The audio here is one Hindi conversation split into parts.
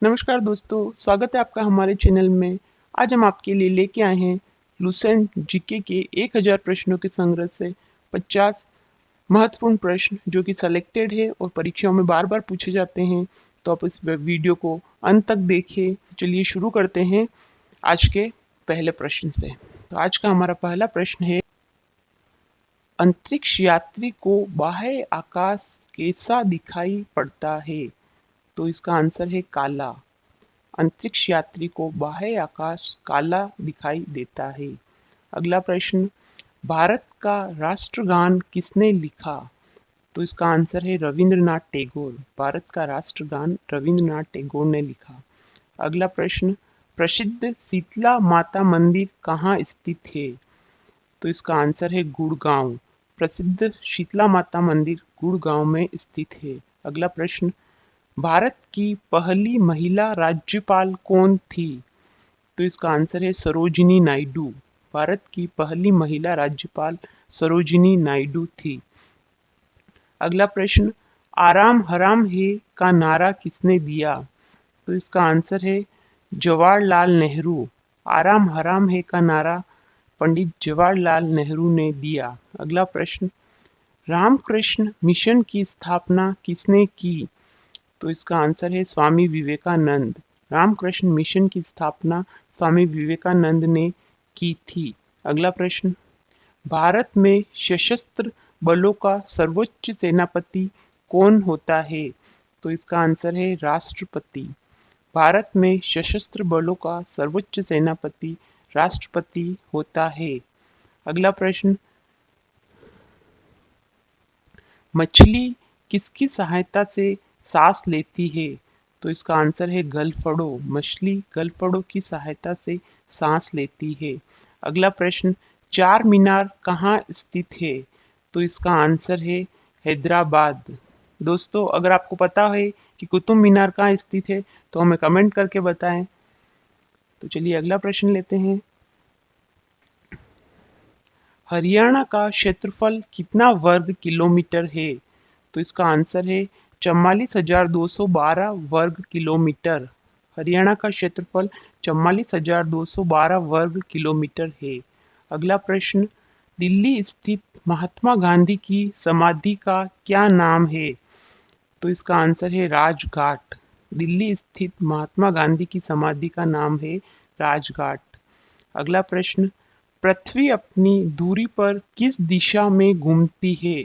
नमस्कार दोस्तों, स्वागत है आपका हमारे चैनल में। आज हम आपके लिए लेके आए हैं लुसेंट जीके के 1000 प्रश्नों के संग्रह से 50 महत्वपूर्ण प्रश्न जो कि सिलेक्टेड है और परीक्षाओं में बार बार पूछे जाते हैं। तो आप इस वीडियो को अंत तक देखिए। चलिए शुरू करते हैं आज के पहले प्रश्न से। तो आज का हमारा पहला प्रश्न है, अंतरिक्ष यात्री को बाह्य आकाश कैसा दिखाई पड़ता है? तो इसका आंसर है काला। अंतरिक्ष यात्री को बाह्य आकाश काला दिखाई देता है। अगला प्रश्न, भारत का राष्ट्रगान किसने लिखा? तो इसका आंसर है रविंद्रनाथ टैगोर। भारत का राष्ट्रगान रविंद्रनाथ टैगोर ने लिखा। अगला प्रश्न, प्रसिद्ध शीतला माता मंदिर कहाँ स्थित है? तो इसका आंसर है गुड़गांव। प्रसिद्ध शीतला माता मंदिर गुड़गांव में स्थित है। अगला प्रश्न, भारत की पहली महिला राज्यपाल कौन थी? तो इसका आंसर है सरोजिनी नायडू। भारत की पहली महिला राज्यपाल सरोजिनी नायडू थी। अगला प्रश्न, आराम हराम है का नारा किसने दिया? तो इसका आंसर है जवाहरलाल नेहरू। आराम हराम है का नारा पंडित जवाहरलाल नेहरू ने दिया। अगला प्रश्न, रामकृष्ण मिशन की स्थापना किसने की? तो इसका आंसर है स्वामी विवेकानंद। रामकृष्ण मिशन की स्थापना स्वामी विवेकानंद ने की थी। अगला प्रश्न, भारत में सशस्त्र बलों का सर्वोच्च सेनापति कौन होता है? तो इसका आंसर है राष्ट्रपति। भारत में सशस्त्र बलों का सर्वोच्च सेनापति राष्ट्रपति होता है। अगला प्रश्न, मछली किसकी सहायता से सांस लेती है? तो इसका आंसर है गलफड़ों। मछली गलफड़ों की सहायता से सांस लेती है। अगला प्रश्न, चार मीनार कहाँ स्थित है? तो इसका आंसर है हैदराबाद। दोस्तों, अगर आपको पता है कि कुतुब मीनार कहाँ स्थित है तो हमें कमेंट करके बताएं। तो चलिए अगला प्रश्न लेते हैं। हरियाणा का क्षेत्रफल कितना वर्ग किलोमीटर है? तो इसका आंसर है 44,212 वर्ग किलोमीटर। हरियाणा का क्षेत्रफल 44,212 वर्ग किलोमीटर है। अगला प्रश्न, दिल्ली स्थित महात्मा गांधी की समाधि का क्या नाम है? तो इसका आंसर है राजघाट। दिल्ली स्थित महात्मा गांधी की समाधि का नाम है राजघाट। अगला प्रश्न, पृथ्वी अपनी धुरी पर किस दिशा में घूमती है?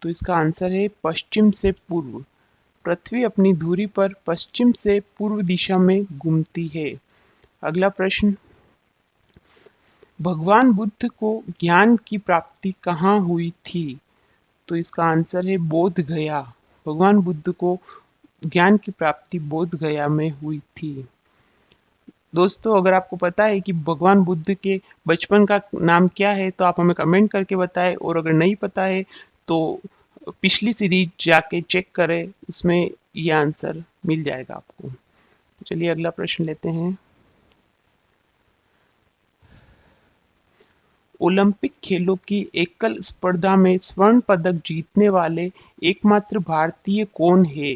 तो इसका आंसर है पश्चिम से पूर्व। पृथ्वी अपनी धुरी पर पश्चिम से पूर्व दिशा में घूमती है। अगला प्रश्न, भगवान बुद्ध को ज्ञान की प्राप्ति कहाँ हुई थी? तो इसका आंसर है बोध गया। भगवान बुद्ध को ज्ञान की प्राप्ति बोध गया में हुई थी। दोस्तों, अगर आपको पता है कि भगवान बुद्ध के बचपन का नाम क्या है तो आप हमें कमेंट करके बताएं, और अगर नहीं पता है तो पिछली सीरीज जाके चेक करें, उसमें ये आंसर मिल जाएगा आपको। तो चलिए अगला प्रश्न लेते हैं। ओलंपिक खेलों की एकल स्पर्धा में स्वर्ण पदक जीतने वाले एकमात्र भारतीय कौन है?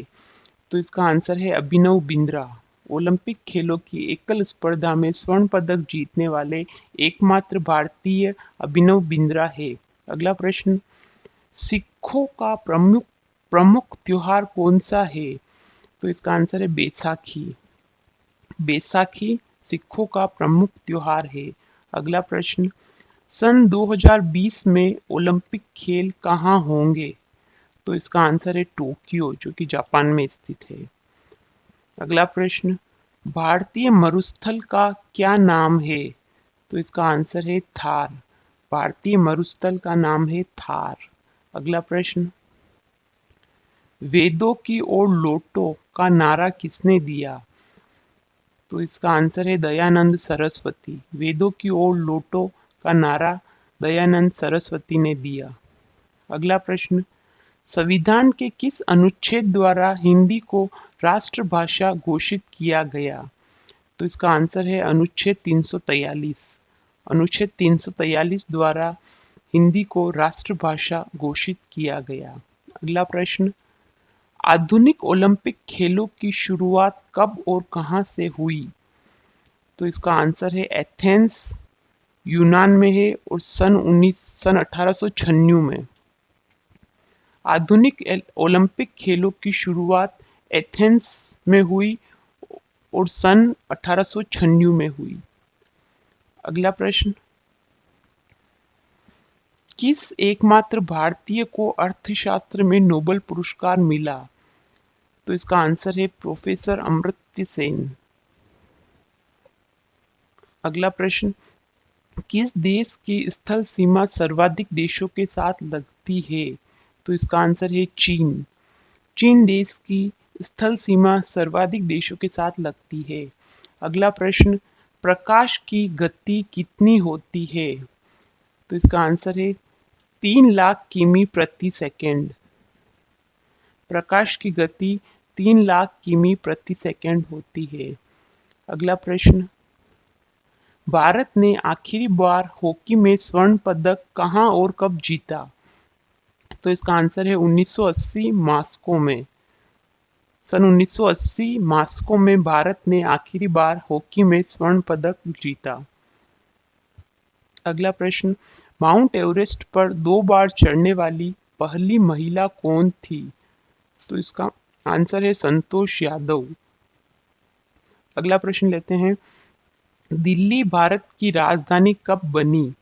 तो इसका आंसर है अभिनव बिंद्रा। ओलंपिक खेलों की एकल स्पर्धा में स्वर्ण पदक जीतने वाले एकमात्र भारतीय अभिनव बिंद्रा है। अगला प्रश्न, सिखों का प्रमुख प्रमुख त्योहार कौन सा है? तो इसका आंसर है बैसाखी। बैसाखी सिखों का प्रमुख त्योहार है। अगला प्रश्न, सन 2020 में ओलंपिक खेल कहाँ होंगे? तो इसका आंसर है टोक्यो, जो कि जापान में स्थित है। अगला प्रश्न, भारतीय मरुस्थल का क्या नाम है? तो इसका आंसर है थार। भारतीय मरुस्थल का नाम है थार। अगला प्रश्न, वेदों की ओर लौटो का नारा किसने दिया? तो इसका आंसर है दयानंद सरस्वती। वेदों की ओर लौटो का नारा दयानंद सरस्वती ने दिया। अगला प्रश्न, संविधान के किस अनुच्छेद द्वारा हिंदी को राष्ट्रभाषा घोषित किया गया? तो इसका आंसर है अनुच्छेद 343। अनुच्छेद 343 द्वारा हिंदी को राष्ट्रभाषा घोषित किया गया। अगला प्रश्न, आधुनिक ओलंपिक खेलों की शुरुआत कब और कहां से हुई? तो इसका आंसर है एथेंस, यूनान में है और सन 1896 में। आधुनिक ओलंपिक खेलों की शुरुआत एथेंस में हुई और सन 1896 में हुई। अगला प्रश्न, किस एकमात्र भारतीय को अर्थशास्त्र में नोबेल पुरस्कार मिला? तो इसका आंसर है प्रोफेसर अमर्त्य सेन। अगला प्रश्न, किस देश की स्थल सीमा सर्वाधिक देशों के साथ लगती है? तो इसका आंसर है चीन। चीन देश की स्थल सीमा सर्वाधिक देशों के साथ लगती है। अगला प्रश्न, प्रकाश की गति कितनी होती है? तो इसका आंसर है 3,00,000 किमी प्रति सेकंड। प्रकाश की गति 3,00,000 किमी प्रति सेकंड होती है। अगला प्रश्न, भारत ने आखिरी बार हॉकी में स्वर्ण पदक कहां और कब जीता? तो इसका आंसर है 1980 मॉस्को में। सन 1980 मॉस्को में भारत ने आखिरी बार हॉकी में स्वर्ण पदक जीता। अगला प्रश्न, माउंट एवरेस्ट पर 2 बार चढ़ने वाली पहली महिला कौन थी? तो इसका आंसर है संतोष यादव। अगला प्रश्न लेते हैं, दिल्ली भारत की राजधानी कब बनी?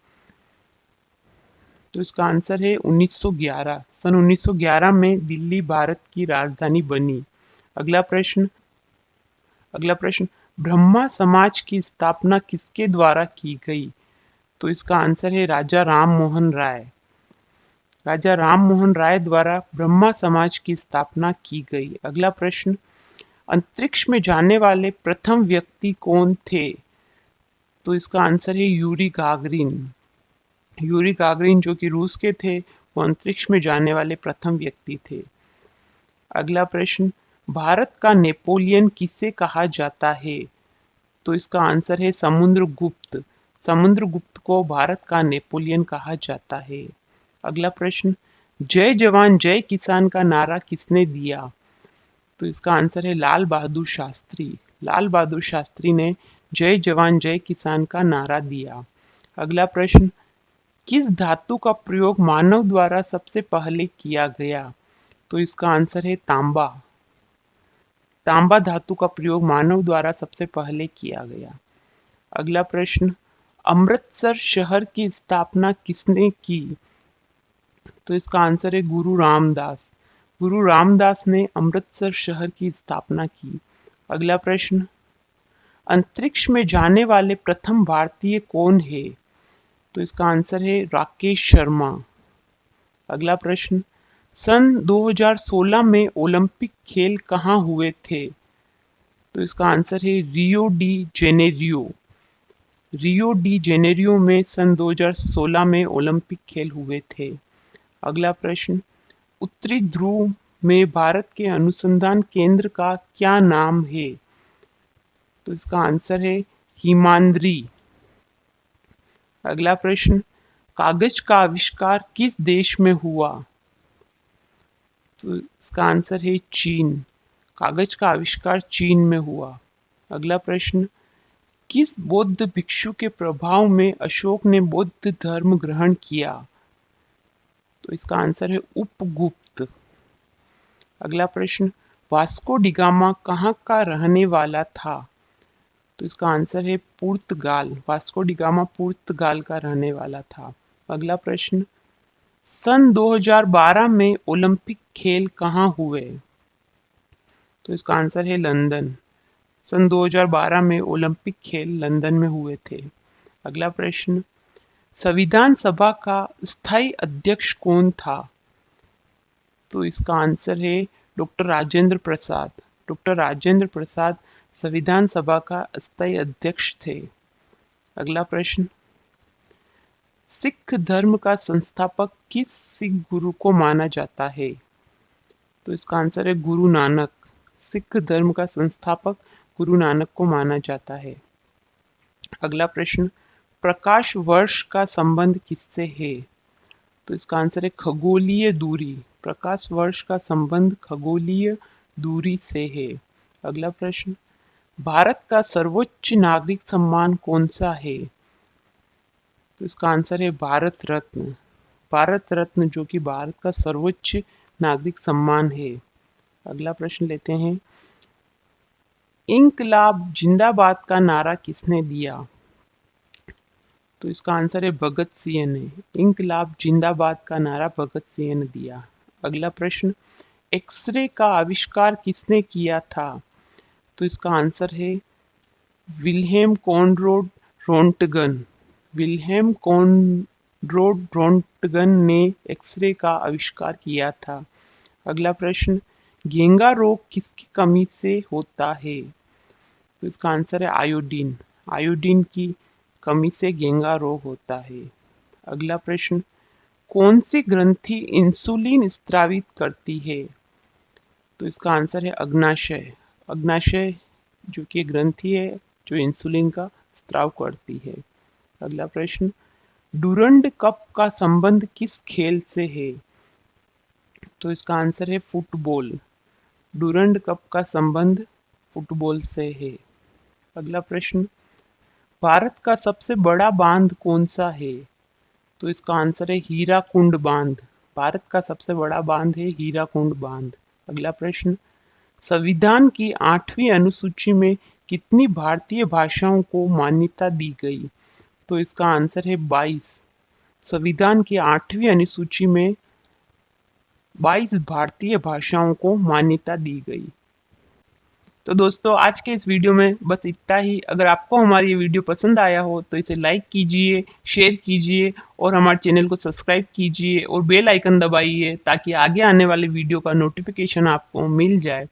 तो इसका आंसर है 1911। सन 1911 में दिल्ली भारत की राजधानी बनी। अगला प्रश्न, ब्रह्मा समाज की स्थापना किसके द्वारा की गई? तो इसका आंसर है राजा राम मोहन राय। राजा राम मोहन राय द्वारा ब्रह्मा समाज की स्थापना की गई। अगला प्रश्न, अंतरिक्ष में जाने वाले प्रथम व्यक्ति कौन थे? तो इसका आंसर है यूरी गागरिन। यूरी गागरिन जो कि रूस के थे, वो अंतरिक्ष में जाने वाले प्रथम व्यक्ति थे। अगला प्रश्न, भारत का नेपोलियन किसे कहा जाता है? तो इसका आंसर है समुद्रगुप्त। समुद्रगुप्त को भारत का नेपोलियन कहा जाता है। अगला प्रश्न, जय जवान जय किसान का नारा किसने दिया? तो इसका आंसर है लाल बहादुर शास्त्री। लाल बहादुर शास्त्री ने जय जवान जय किसान का नारा दिया। अगला प्रश्न, किस धातु का प्रयोग मानव द्वारा सबसे पहले किया गया? तो इसका आंसर है तांबा। तांबा धातु का प्रयोग मानव द्वारा सबसे पहले किया गया। अगला प्रश्न, अमृतसर शहर की स्थापना किसने की? तो इसका आंसर है गुरु रामदास। गुरु रामदास ने अमृतसर शहर की स्थापना की। अगला प्रश्न, अंतरिक्ष में जाने वाले प्रथम भारतीय कौन है? तो इसका आंसर है राकेश शर्मा। अगला प्रश्न, सन 2016 में ओलंपिक खेल कहाँ हुए थे? तो इसका आंसर है Rio de Janeiro. Rio de Janeiro में सन 2016 में ओलंपिक खेल हुए थे। अगला प्रश्न, उत्तरी ध्रुव में भारत के अनुसंधान केंद्र का क्या नाम है? तो इसका आंसर है हिमाद्री। अगला प्रश्न, कागज का आविष्कार किस देश में हुआ? तो इसका आंसर है चीन। कागज का आविष्कार चीन में हुआ। अगला प्रश्न, किस बौद्ध भिक्षु के प्रभाव में अशोक ने बौद्ध धर्म ग्रहण किया? तो इसका आंसर है उपगुप्त। अगला प्रश्न, वास्को डी गामा कहाँ का रहने वाला था? तो इसका आंसर है पुर्तगाल। वास्को डी गामा पुर्तगाल का रहने वाला था। अगला प्रश्न, सन 2012 में ओलंपिक खेल कहाँ हुए? तो इसका आंसर है लंदन। सन 2012 में ओलंपिक खेल लंदन में हुए थे। अगला प्रश्न, संविधान सभा का स्थायी अध्यक्ष कौन था? तो इसका आंसर है डॉक्टर राजेंद्र प्रसाद। डॉक्टर राजेंद्र प्रसाद संविधान सभा का स्थायी अध्यक्ष थे। अगला प्रश्न, सिख धर्म का संस्थापक किस सिख गुरु को माना जाता है? तो इसका आंसर है गुरु नानक। सिख धर्म का संस्थापक गुरु नानक को माना जाता है। अगला प्रश्न, प्रकाश वर्ष का संबंध किससे है? तो इसका आंसर है खगोलीय दूरी। प्रकाश वर्ष का संबंध खगोलीय दूरी से है। अगला प्रश्न, भारत का सर्वोच्च नागरिक सम्मान कौन सा है? तो इसका आंसर है भारत रत्न। भारत रत्न जो कि भारत का सर्वोच्च नागरिक सम्मान है। अगला प्रश्न लेते हैं, इंकलाब जिंदाबाद का नारा किसने दिया? तो इसका आंसर है भगत सिंह ने। इंकलाब जिंदाबाद का नारा भगत सिंह ने दिया। अगला प्रश्न, एक्सरे का आविष्कार किसने किया था? तो इसका आंसर है Wilhelm Conrad Roentgen. Wilhelm Conrad Roentgen ने एक्सरे का आविष्कार किया था। अगला प्रश्न, घेंगा रोग किसकी कमी से होता है? तो इसका आंसर है आयोडीन। आयोडीन की कमी से घेंगा रोग होता है। अगला प्रश्न, कौन सी ग्रंथि इंसुलिन स्रावित करती है? तो इसका आंसर है अग्नाशय। अग्नाशय जो कि ग्रंथि है जो इंसुलिन का स्राव करती है। अगला प्रश्न, डुरंड कप का संबंध किस खेल से है? तो इसका आंसर है फुटबॉल। डुरंड कप का संबंध फुटबॉल से है। अगला प्रश्न, भारत का सबसे बड़ा बांध कौन सा है? तो इसका आंसर है हीराकुंड बांध। भारत का सबसे बड़ा बांध है हीराकुंड बांध। अगला प्रश्न, संविधान की 8वीं अनुसूची में कितनी भारतीय भाषाओं को मान्यता दी गई? तो इसका आंसर है 22। संविधान की 8वीं अनुसूची में 22 भारतीय भाषाओं को मान्यता दी गई। तो दोस्तों आज के इस वीडियो में बस इतना ही। अगर आपको हमारी ये वीडियो पसंद आया हो तो इसे लाइक कीजिए, शेयर कीजिए और हमारे चैनल को सब्सक्राइब कीजिए और बेल आइकन दबाइए ताकि आगे आने वाले वीडियो का नोटिफिकेशन आपको मिल जाए।